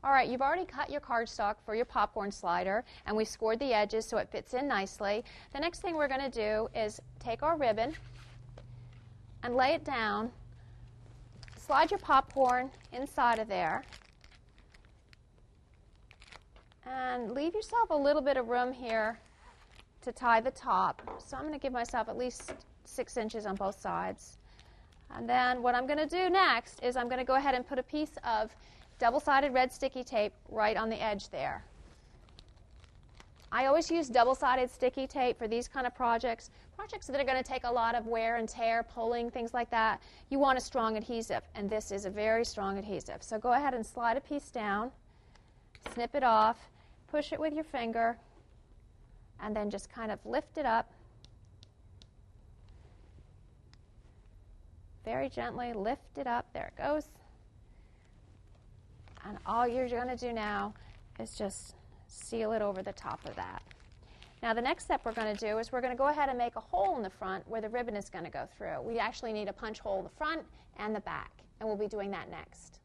All right, you've already cut your cardstock for your popcorn slider, and we scored the edges so it fits in nicely. The next thing we're going to do is take our ribbon and lay it down. Slide your popcorn inside of there, and leave yourself a little bit of room here to tie the top. So I'm going to give myself at least 6 inches on both sides. And then what I'm going to do next is I'm going to go ahead and put a piece of double-sided red sticky tape right on the edge there. I always use double-sided sticky tape for these kind of projects that are going to take a lot of wear and tear, pulling, things like that. You want a strong adhesive, and this is a very strong adhesive. So go ahead and slide a piece down, snip it off, push it with your finger, and then just kind of lift it up. Very gently lift it up. There it goes. And all you're going to do now is just seal it over the top of that. Now the next step we're going to do is we're going to go ahead and make a hole in the front where the ribbon is going to go through. We actually need a punch hole in the front and the back, and we'll be doing that next.